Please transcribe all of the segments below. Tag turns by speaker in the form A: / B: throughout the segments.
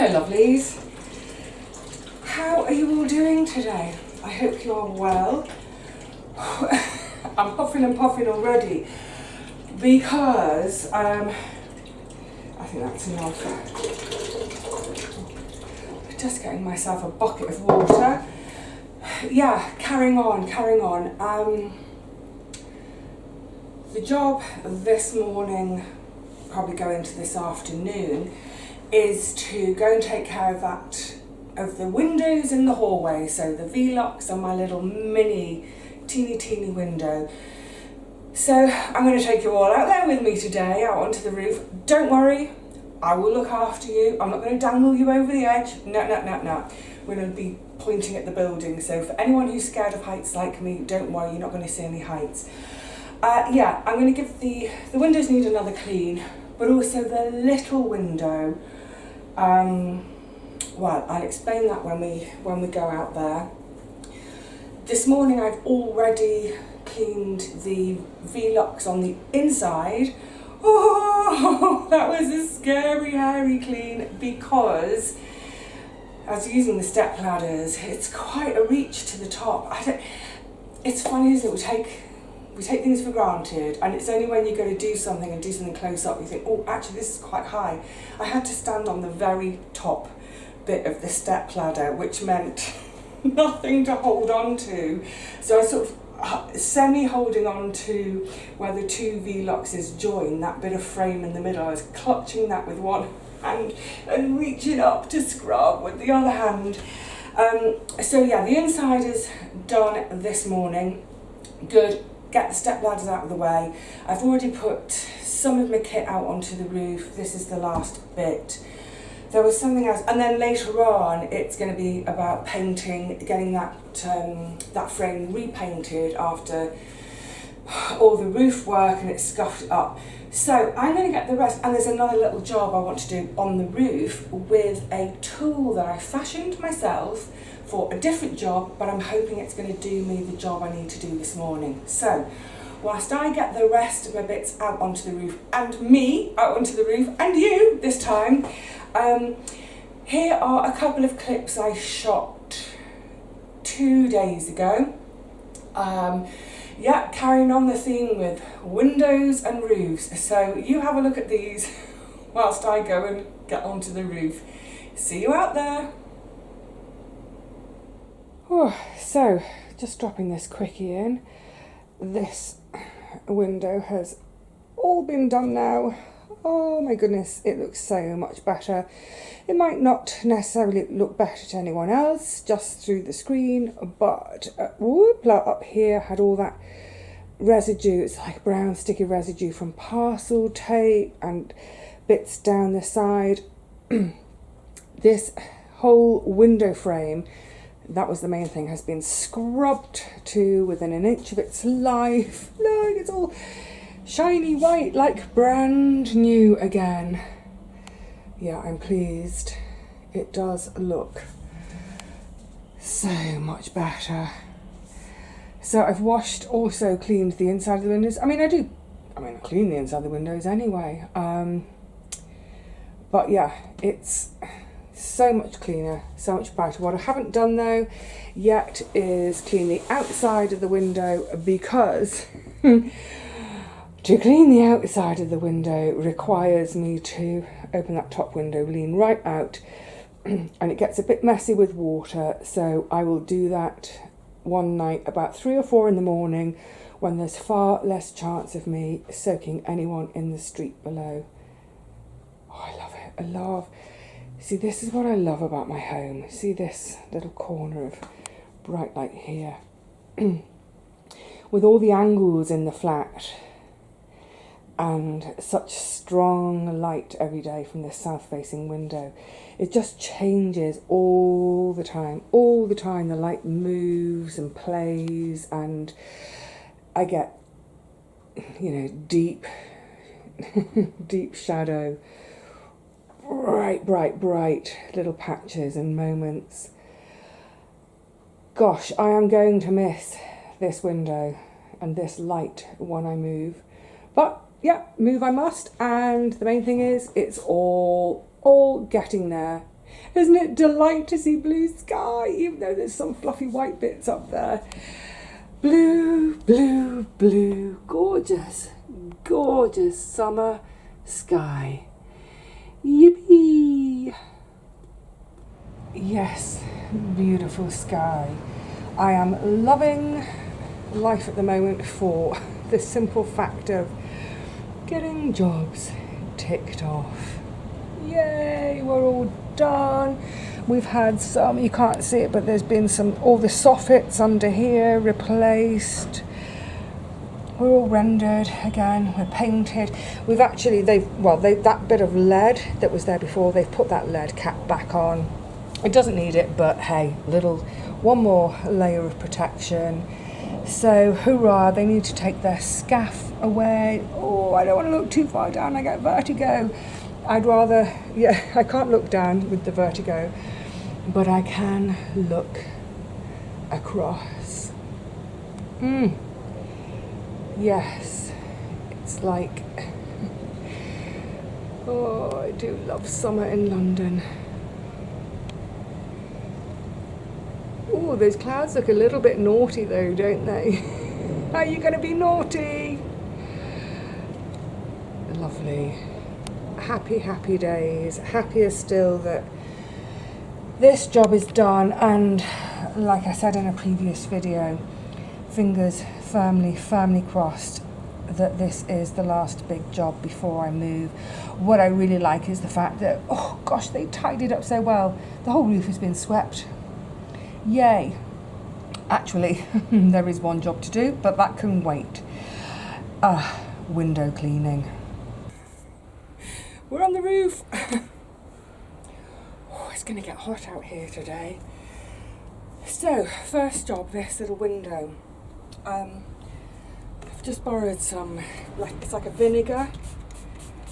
A: Hello lovelies, how are you all doing today? I hope you are well. I'm huffing and puffing already because I think that's enough. Just getting myself a bucket of water. Yeah, carrying on. The job this morning, probably go into this afternoon, is to go and take care of the windows in the hallway. So the V-locks on my little mini teeny window. So I'm going to take you all out there with me today, out onto the roof. Don't worry, I will look after you. I'm not going to dangle you over the edge. No. We're going to be pointing at the building. So for anyone who's scared of heights like me, don't worry, you're not going to see any heights. Yeah, I'm going to give the windows need another clean, but also the little window. Well, I'll explain that when we go out there. This morning I've already cleaned the V-locks on the inside. Oh, that was a scary, hairy clean because I was using the step ladders. It's quite a reach to the top. It's funny, isn't it? We take things for granted, and it's only when you go to do something close up, you think, oh, actually this is quite high. I had to stand on the very top bit of the step ladder, which meant nothing to hold on to. So I sort of semi-holding on to where the two V-locks join, that bit of frame in the middle. I was clutching that with one hand and reaching up to scrub with the other hand. So yeah, the inside is done this morning. Good. Get the step ladders out of the way. I've already put some of my kit out onto the roof. This is the last bit. There was something else, and then later on it's going to be about painting, getting that frame repainted after all the roof work and it's scuffed up. So I'm going to get the rest, and there's another little job I want to do on the roof with a tool that I fashioned myself for a different job, but I'm hoping it's going to do me the job I need to do this morning. So whilst I get the rest of my bits out onto the roof, and me out onto the roof, and you this time, here are a couple of clips I shot 2 days ago. Yeah, carrying on the theme with windows and roofs. So you have a look at these whilst I go and get onto the roof. See you out there. Oh, so just dropping this quickie in. This window has all been done now. Oh my goodness, it looks so much better. It might not necessarily look better to anyone else just through the screen, but up here had all that residue. It's like brown sticky residue from parcel tape and bits down the side. This whole window frame, that was the main thing, has been scrubbed to within an inch of its life. Look, it's all shiny white, like brand new again. Yeah, I'm pleased. It does look so much better. So I've also cleaned the inside of the windows. I clean the inside of the windows anyway. But yeah, it's so much cleaner, so much brighter. What I haven't done though yet is clean the outside of the window, because to clean the outside of the window requires me to open that top window, lean right out, and it gets a bit messy with water. So I will do that one night about 3 or 4 in the morning, when there's far less chance of me soaking anyone in the street below. Oh, I love it. See, this is what I love about my home. See this little corner of bright light here, with all the angles in the flat, and such strong light every day from this south-facing window. It just changes all the time. The light moves and plays, and I get, deep shadow, bright little patches and moments. Gosh, I am going to miss this window and this light when I move. But yeah, move I must, and the main thing is it's all getting there. Isn't it delight to see blue sky, even though there's some fluffy white bits up there? Blue, blue, blue, gorgeous, gorgeous summer sky. Yippee! Yes, beautiful sky. I am loving life at the moment for the simple fact of getting jobs ticked off. Yay, we're all done. We've had some, you can't see it, but there's been some, all the soffits under here replaced. We're all rendered again, we're painted. We've actually, that bit of lead that was there before, they've put that lead cap back on. It doesn't need it, but hey, one more layer of protection. So, hoorah, they need to take their scaff away. Oh, I don't want to look too far down, I get vertigo. I'd rather, I can't look down with the vertigo, but I can look across. Yes, it's like, oh, I do love summer in London. Oh, those clouds look a little bit naughty though, don't they? Are you going to be naughty? Lovely. Happy, happy days. Happier still that this job is done, and like I said in a previous video, fingers firmly crossed that this is the last big job before I move. What I really like is the fact that, oh gosh, they tidied up so well. The whole roof has been swept. Yay. Actually, there is one job to do, but that can wait. Window cleaning. We're on the roof. Oh, it's going to get hot out here today. So, first job, this little window. I've just borrowed some, it's like a vinegar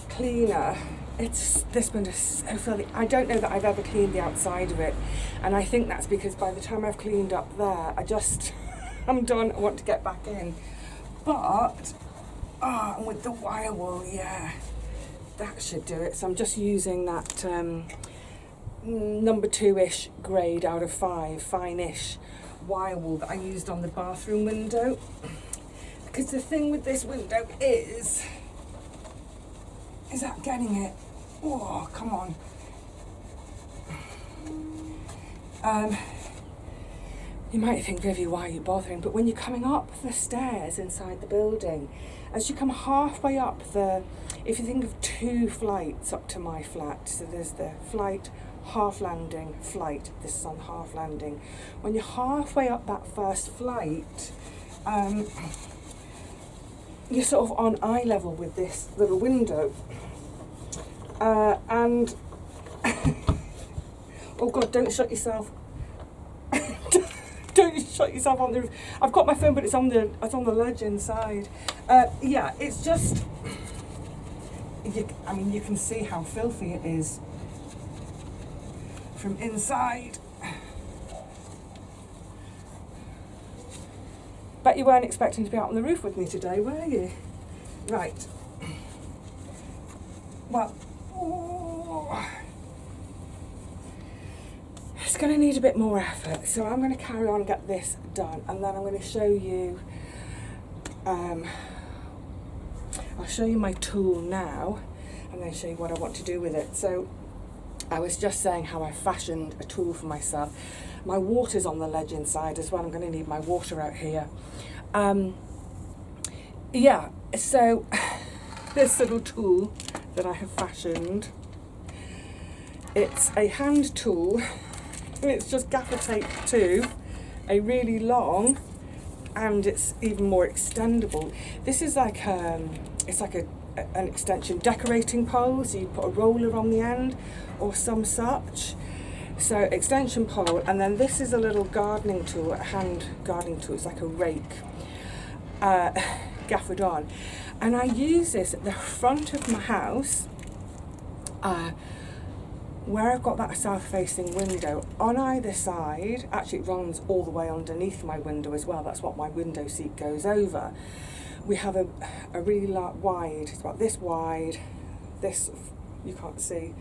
A: cleaner. This window is so filthy. I don't know that I've ever cleaned the outside of it, and I think that's because by the time I've cleaned up there, I'm done. I want to get back in. But, and with the wire wool, yeah, that should do it. So I'm just using that number 2-ish grade out of 5, fine-ish wire wool that I used on the bathroom window. Because the thing with this window is that getting it? Oh, come on. You might think, Vivi, why are you bothering? But when you're coming up the stairs inside the building, as you come halfway up if you think of 2 flights up to my flat, so there's the flight, half landing, flight, this is on half landing. When you're halfway up that first flight, you're sort of on eye level with this little window. And oh God, don't shut yourself. Don't shut yourself on the roof. I've got my phone, but it's on the ledge inside. Yeah, it's just, you can see how filthy it is from inside. Bet you weren't expecting to be out on the roof with me today, were you? Right. Well, it's going to need a bit more effort, so I'm going to carry on and get this done, and then I'm going to show you, I'll show you my tool now, and then show you what I want to do with it. So I was just saying how I fashioned a tool for myself. My water's on the ledge inside as well. I'm going to need my water out here. Yeah, so this little tool that I have fashioned, it's a hand tool, and it's just gaffer tape too, a really long, and it's even more extendable. This is like it's like an extension decorating pole, so you put a roller on the end or some such. So extension pole, and then this is a little gardening tool, a hand gardening tool. It's like a rake, gaffered on, and I use this at the front of my house, where I've got that south-facing window. On either side, actually it runs all the way underneath my window as well. That's what my window seat goes over. We have a really wide, it's about this wide, this you can't see,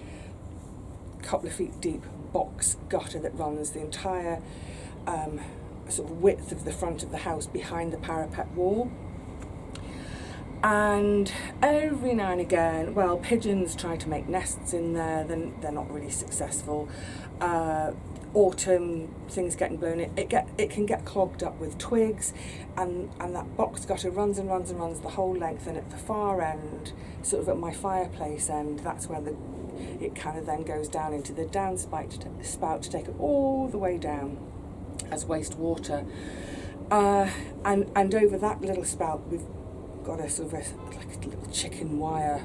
A: couple of feet deep box gutter that runs the entire sort of width of the front of the house behind the parapet wall. And every now and again, well, pigeons try to make nests in there, then they're not really successful. Autumn, things getting blown in, it can get clogged up with twigs, and that box gutter runs and runs and runs the whole length, and at the far end, sort of at my fireplace end, that's where it kind of then goes down into the downspout to take it all the way down as wastewater. And over that little spout, we've got a sort of like a little chicken wire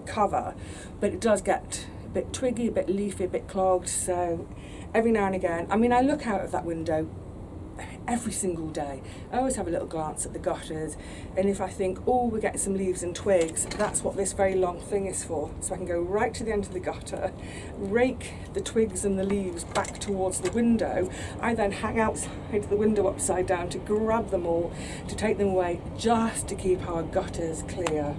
A: cover, but it does get a bit twiggy, a bit leafy, a bit clogged. So every now and again, I mean, I look out of that window every single day. I always have a little glance at the gutters, and if I think, oh, we're getting some leaves and twigs, that's what this very long thing is for. So I can go right to the end of the gutter, rake the twigs and the leaves back towards the window. I then hang outside the window upside down to grab them all, to take them away, just to keep our gutters clear.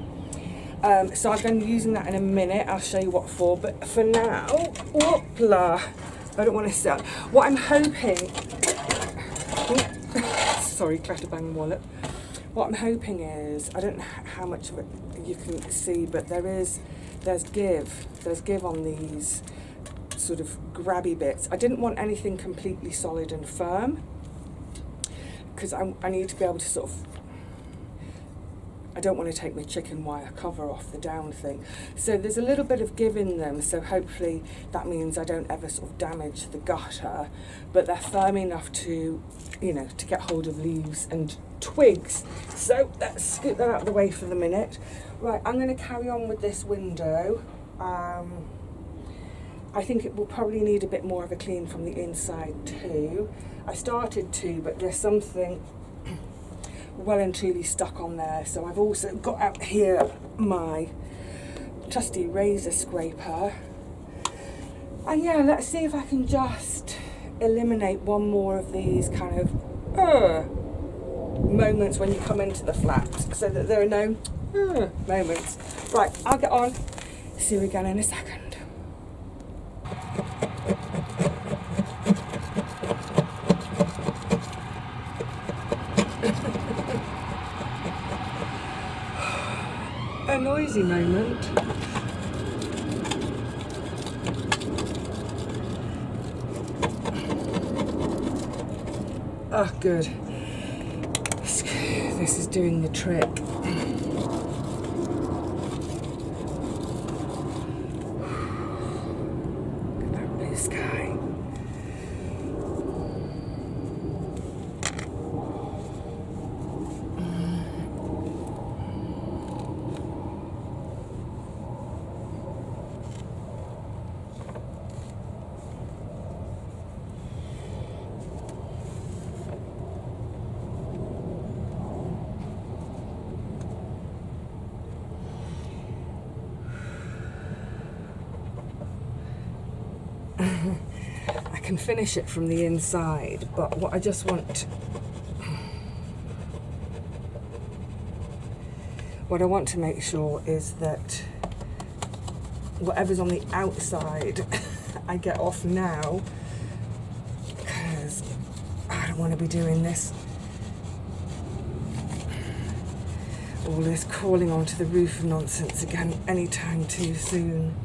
A: So I'm going to be using that in a minute. I'll show you what for, but for now, whoopla, I don't want to start. What I'm hoping, sorry, clatterbang wallet. What I'm hoping is, I don't know how much of it you can see, but there's give on these sort of grabby bits. I didn't want anything completely solid and firm, because I need to be able to sort of, I don't want to take my chicken wire cover off the down thing. So there's a little bit of give in them, so hopefully that means I don't ever sort of damage the gutter, but they're firm enough to, you know, to get hold of leaves and twigs. So let's scoot that out of the way for the minute. Right, I'm going to carry on with this window. I think it will probably need a bit more of a clean from the inside too. I started to, but there's something well and truly stuck on there. So I've also got out here my trusty razor scraper. And yeah, let's see if I can just eliminate one more of these kind of moments when you come into the flat, so that there are no moments. Right, I'll get on. See you again in a second. A noisy moment. Oh, good. This is doing the trick. Look at that blue sky. I can finish it from the inside, but what I just want, what I want to make sure is that whatever's on the outside I get off now, because I don't want to be doing this, all this crawling onto the roof nonsense again anytime too soon.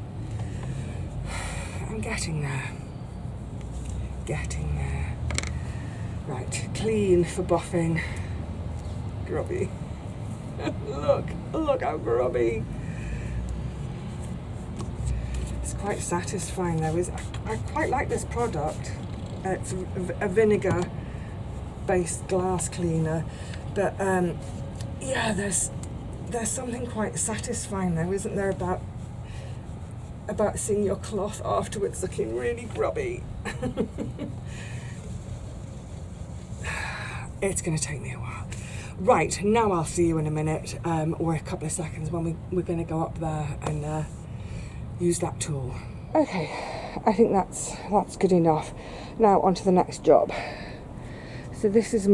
A: I'm getting there. Getting there. Right, clean for buffing. Grubby. Look how grubby. It's quite satisfying though. I quite like this product. It's a vinegar-based glass cleaner, but yeah, there's something quite satisfying though, isn't there, about seeing your cloth afterwards looking really grubby. It's going to take me a while. Right, now I'll see you in a minute, or a couple of seconds, when we're going to go up there and use that tool. Okay, I think that's good enough. Now on to the next job. So this is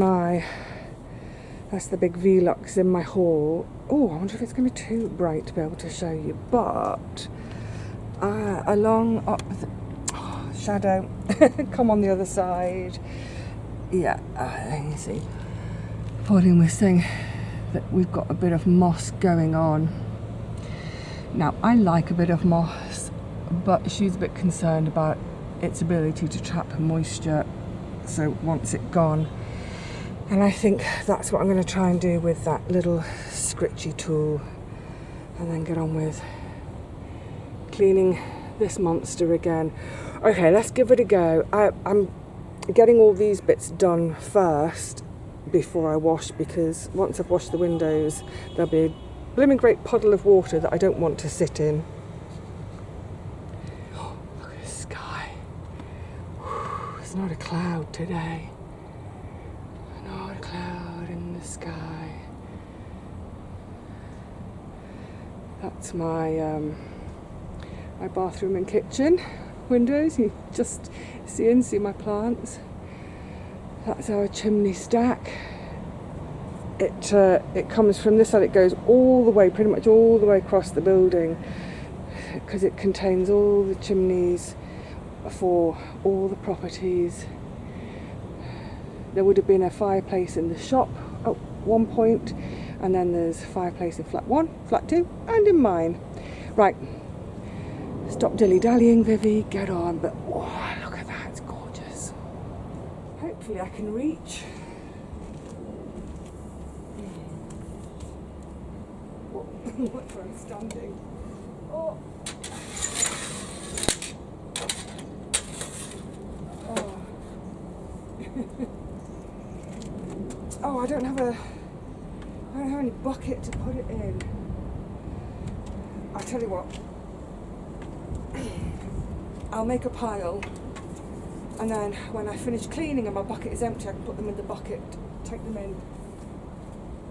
A: that's the big Velux in my hall. Oh, I wonder if it's going to be too bright to be able to show you, but along up the shadow. Come on the other side. Yeah, you see. Pauline was saying that we've got a bit of moss going on. Now, I like a bit of moss, but she's a bit concerned about its ability to trap moisture, so wants it gone. And I think that's what I'm going to try and do with that little scritchy tool, and then get on with cleaning this monster again. Okay, let's give it a go. I'm getting all these bits done first before I wash, because once I've washed the windows there'll be a blooming great puddle of water that I don't want to sit in. Oh, look at the sky. There's not a cloud today. Not a cloud in the sky. That's my my bathroom and kitchen windows. You just see my plants. That's our chimney stack. It comes from this side, it goes all the way, pretty much all the way across the building, because it contains all the chimneys for all the properties. There would have been a fireplace in the shop at one point, and then there's a fireplace in flat 1, flat 2, and in mine. Right, stop dilly-dallying, Vivi, get on. But oh, look at that, it's gorgeous. Hopefully I can reach. Look where I'm standing. Oh. Oh. Oh, I don't have any bucket to put it in. I'll tell you what. I'll make a pile, and then when I finish cleaning and my bucket is empty, I can put them in the bucket, take them in,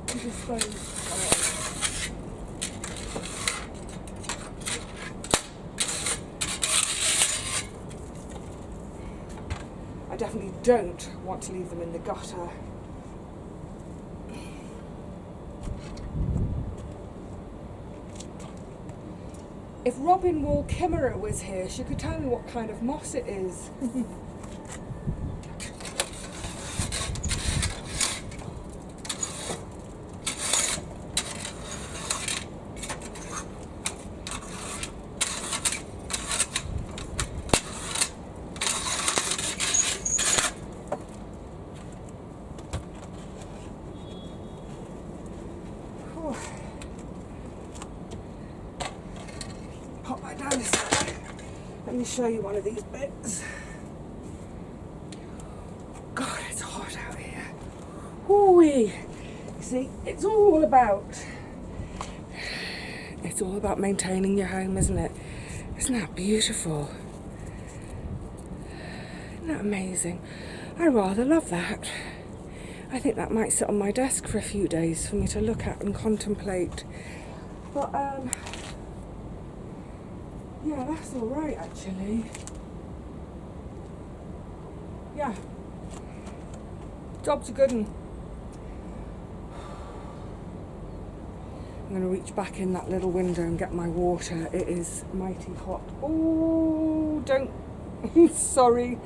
A: and dispose. I definitely don't want to leave them in the gutter. If Robin Wall Kimmerer was here, she could tell me what kind of moss it is. Pop that down this way. Let me show you one of these bits. God, it's hot out here. Ooh-wee. You see, it's all about maintaining your home, isn't it? Isn't that beautiful? Isn't that amazing? I rather love that. I think that might sit on my desk for a few days for me to look at and contemplate. But yeah, that's all right actually. Yeah, job's a good one. I'm going to reach back in that little window and get my water. It is mighty hot. Oh, don't. Sorry.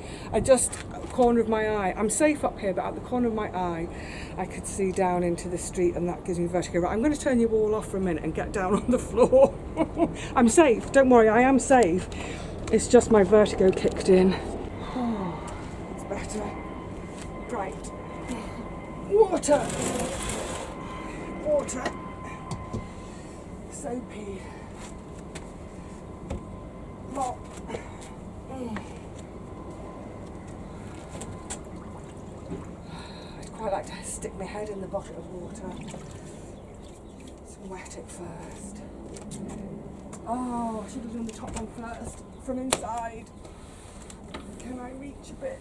A: Corner of my eye. I'm safe up here, but at the corner of my eye, I could see down into the street, and that gives me vertigo. Right, I'm going to turn you all off for a minute and get down on the floor. I'm safe. Don't worry, I am safe. It's just my vertigo kicked in. Oh, it's better. Right. Water. Water. Soapy. Mop. I'd quite like to stick my head in the bucket of water. Let's wet it first. Oh, I should have done the top one first, from inside. Can I reach a bit?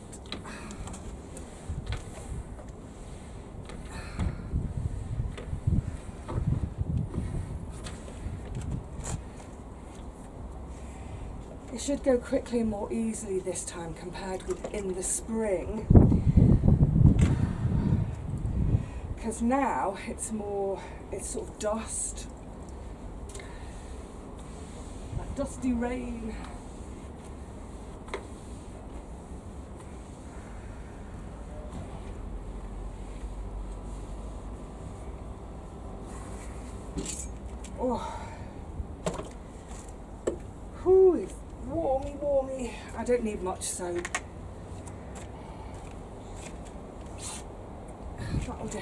A: It should go quickly and more easily this time compared with in the spring, because now it's sort of dust, like dusty rain. Oh. Whew, it's warmy. I don't need much soap. That'll do.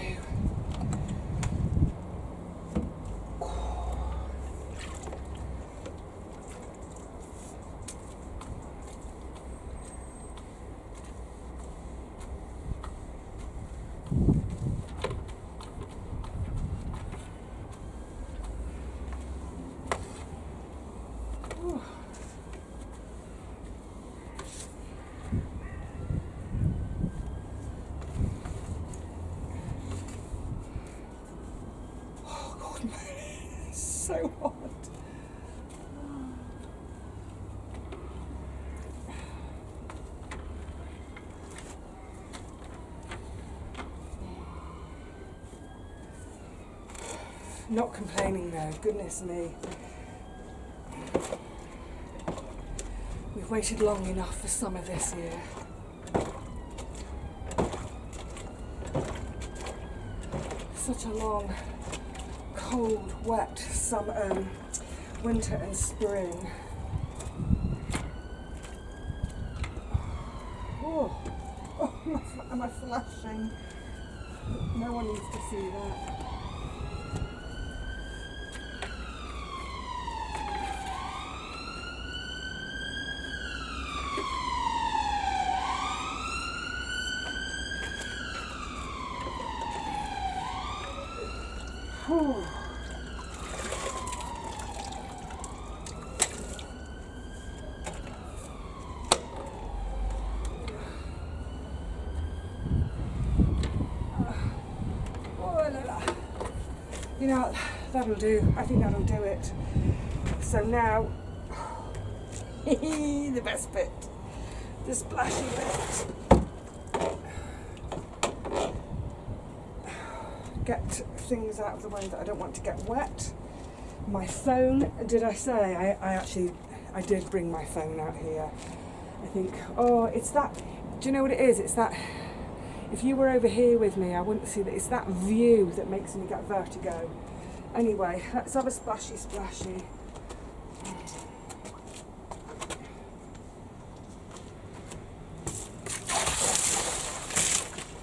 A: So hot. Not complaining though, goodness me. We've waited long enough for summer this year. Such a long, cold, wet summer, winter and spring. Oh, am I flashing? No one needs to see that. Whew. You know, that'll do. I think that'll do it. So now, the best bit, the splashy bit. Get things out of the way that I don't want to get wet. My phone, did I say? I did bring my phone out here. I think, oh, it's that, do you know what it is? It's that, if you were over here with me, I wouldn't see that. It's that view that makes me get vertigo. Anyway, let's have a splashy.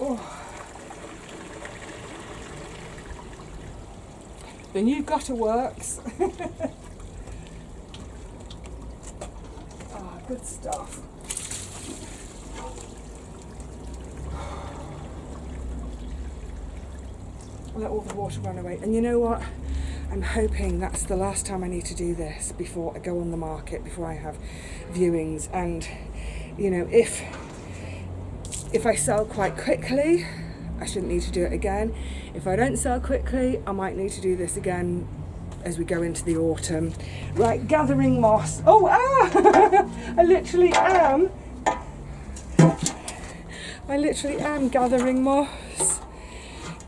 A: Oh. The new gutter works. Oh, good stuff. Let all the water run away. And you know what? I'm hoping that's the last time I need to do this before I go on the market, before I have viewings. And, you know, if I sell quite quickly, I shouldn't need to do it again. If I don't sell quickly, I might need to do this again as we go into the autumn. Right, gathering moss. Oh, I literally am gathering moss.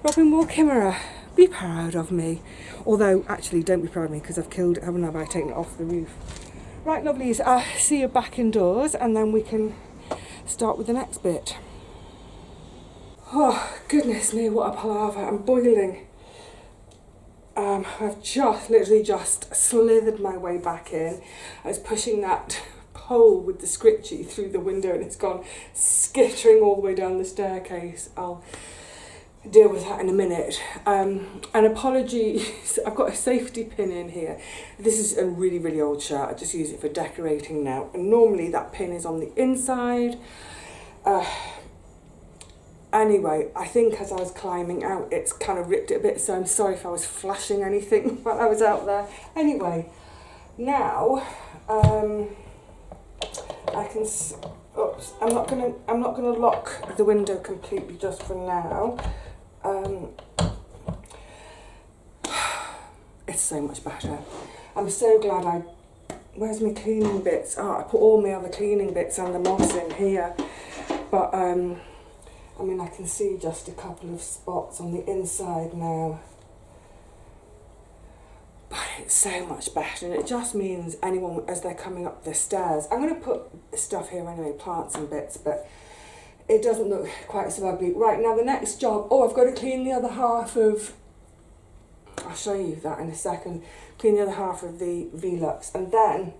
A: Robin Moore Chimera, be proud of me. Although, actually, don't be proud of me because I've killed it, haven't I, taken it off the roof. Right, lovelies, I'll see you back indoors and then we can start with the next bit. Oh, goodness me, what a palaver. I'm boiling. I've literally just slithered my way back in. I was pushing that pole with the scritchy through the window and it's gone skittering all the way down the staircase. I'll deal with that in a minute. And apologies, I've got a safety pin in here. This is a really, really old shirt. I just use it for decorating now. And normally that pin is on the inside. Anyway, I think as I was climbing out, it's kind of ripped it a bit, so I'm sorry if I was flashing anything while I was out there. Anyway, now I can. Oops, I'm not gonna lock the window completely just for now. It's so much better. I'm so glad where's my cleaning bits? Oh, I put all my other cleaning bits and the moss in here, but I mean, I can see just a couple of spots on the inside now. But it's so much better, and it just means anyone, as they're coming up the stairs, I'm going to put stuff here anyway, plants and bits, but it doesn't look quite so ugly. Right, now the next job, I've got to clean the other half of, I'll show you that in a second, clean the other half of the Velux, and then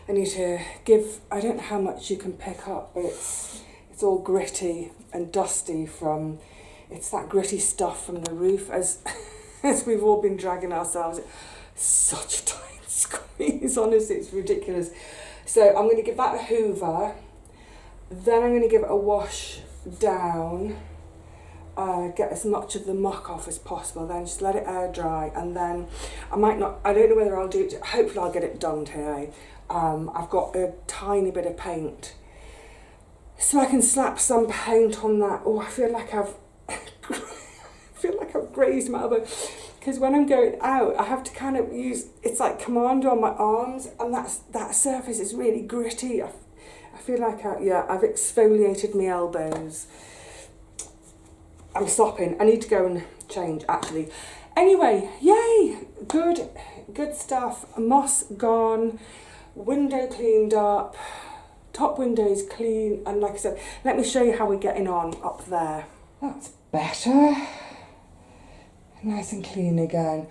A: I need to give, I don't know how much you can pick up, but it's all gritty and dusty from, it's that gritty stuff from the roof, as as we've all been dragging ourselves. Such a tight squeeze, honestly, it's ridiculous. So I'm going to give that a hoover, then I'm going to give it a wash down, get as much of the muck off as possible, then just let it air dry, and then I don't know whether I'll do it, hopefully I'll get it done today. I've got a tiny bit of paint, so I can slap some paint on that. I feel like I've grazed my elbow, because when I'm going out I have to kind of use, it's like commando on my arms, and that surface is really gritty. I feel like I've exfoliated my elbows. I'm stopping. I need to go and change actually. Anyway, yay, good stuff. Moss gone, window cleaned up, top windows clean, and like I said, let me show you how we're getting on up there. That's better. Nice and clean again.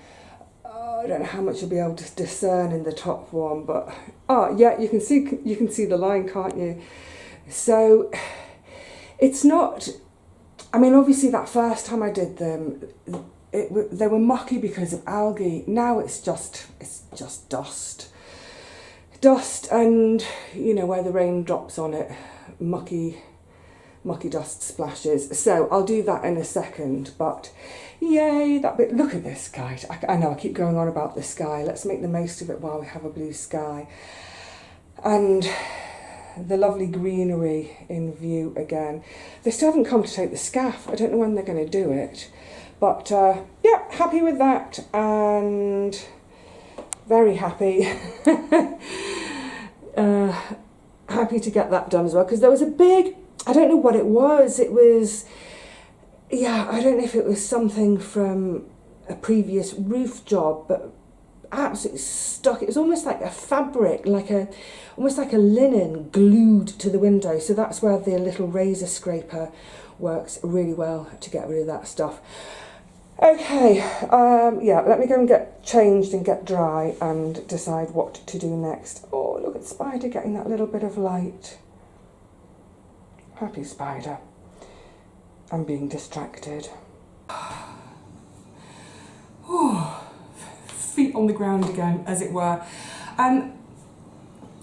A: I don't know how much you'll be able to discern in the top one, but yeah, you can see the line, can't you? So it's not, I mean, obviously that first time I did them, they were mucky because of algae. Now it's just dust, and you know, where the rain drops on it, mucky dust splashes. So I'll do that in a second, but yay, that bit. Look at this, guys. I know I keep going on about the sky. Let's make the most of it while we have a blue sky. And the lovely greenery in view again. They still haven't come to take the scaff. I don't know when they're going to do it. But yeah, happy with that, and very happy. Happy to get that done as well, because there was a big, I don't know what it was. It was, yeah, I don't know if it was something from a previous roof job, but absolutely stuck. It was almost like a fabric, almost like a linen glued to the window. So that's where the little razor scraper works really well to get rid of that stuff. Okay, yeah, let me go and get changed and get dry and decide what to do next. Oh, look at Spider getting that little bit of light. Happy Spider. I'm being distracted. Feet on the ground again, as it were. I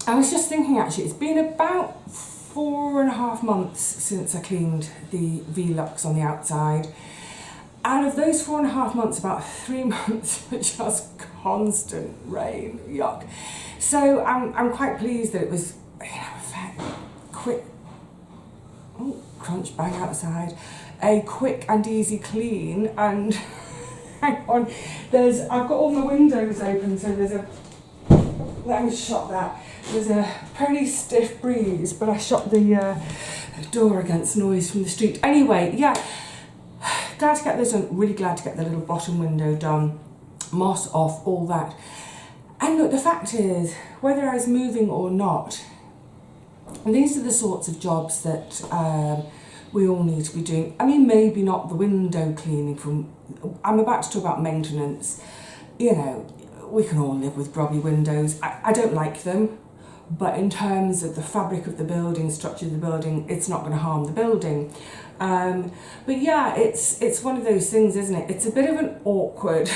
A: was just thinking, actually, it's been about 4.5 months since I cleaned the Velux on the outside. Out of those 4.5 months, about 3 months were just constant rain, yuck. So I'm quite pleased that it was, you know, a fair, quick, crunch bang outside, a quick and easy clean. And hang on, I've got all my windows open, so let me shut that. There's a pretty stiff breeze, but I shut the door against noise from the street. Anyway, yeah, glad to get this done, really glad to get the little bottom window done, moss off, all that. And look, the fact is, whether I was moving or not, these are the sorts of jobs that we all need to be doing. I mean, maybe not the window cleaning I'm about to talk about maintenance. You know, we can all live with grubby windows. I don't like them, but in terms of the fabric of the building, structure of the building, it's not going to harm the building. But yeah, it's one of those things, isn't it? It's a bit of an awkward,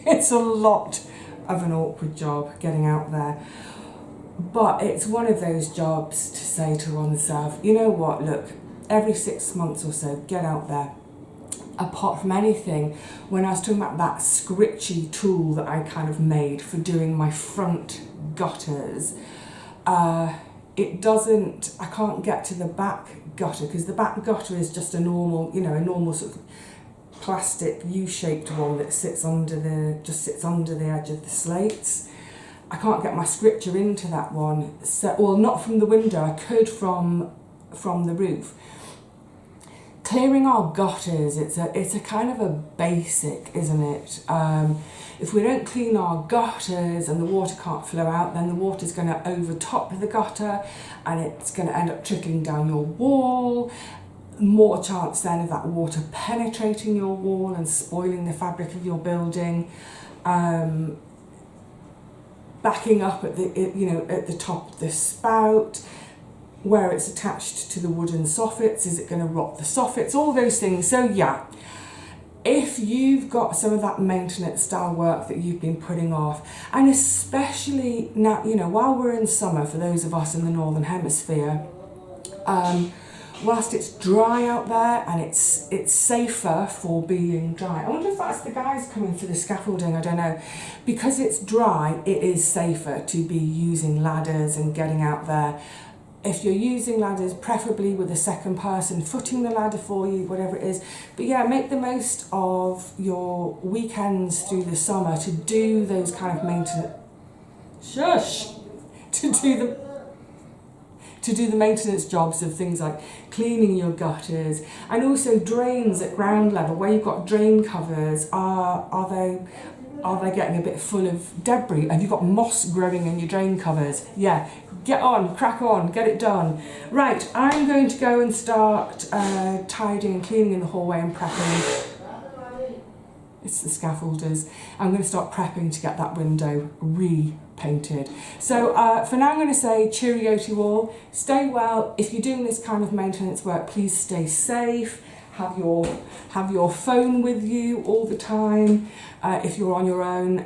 A: it's a lot of an awkward job getting out there. But it's one of those jobs to say to oneself, you know what, look, every 6 months or so, get out there. Apart from anything, when I was talking about that scritchy tool that I kind of made for doing my front gutters, I can't get to the back gutter, because the back gutter is just a normal, you know, a normal sort of plastic U-shaped one that sits under the edge of the slates. I can't get my scripture into that one. So, well, not from the window. I could from the roof. clearing our gutters, it's a kind of a basic, isn't it? If we don't clean our gutters and the water can't flow out, then the water's going to overtop the gutter and it's going to end up trickling down your wall. More chance then of that water penetrating your wall and spoiling the fabric of your building. Backing up at the top of the spout, where it's attached to the wooden soffits, is it going to rot the soffits? All those things. So yeah, if you've got some of that maintenance style work that you've been putting off, and especially now, while we're in summer, for those of us in the Northern Hemisphere, whilst it's dry out there and it's safer for being dry. I wonder if that's the guys coming for the scaffolding, I don't know. Because it's dry, it is safer to be using ladders and getting out there. If you're using ladders, preferably with a second person footing the ladder for you, whatever it is. But yeah, make the most of your weekends through the summer to do those kind of maintenance. To do the maintenance jobs of things like cleaning your gutters, and also drains at ground level where you've got drain covers. Are they getting a bit full of debris? Have you got moss growing in your drain covers? Yeah, get on, crack on, get it done. Right, I'm going to go and start tidying and cleaning in the hallway and prepping. It's the scaffolders. I'm going to start prepping to get that window repainted. So for now I'm going to say cheerio to you all. Stay well. If you're doing this kind of maintenance work, please stay safe. Have your phone with you all the time if you're on your own.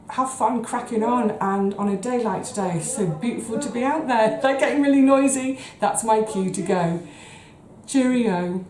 A: Have fun cracking on. And on a day like today, it's so beautiful to be out there. They're getting really noisy. That's my cue to go. Cheerio.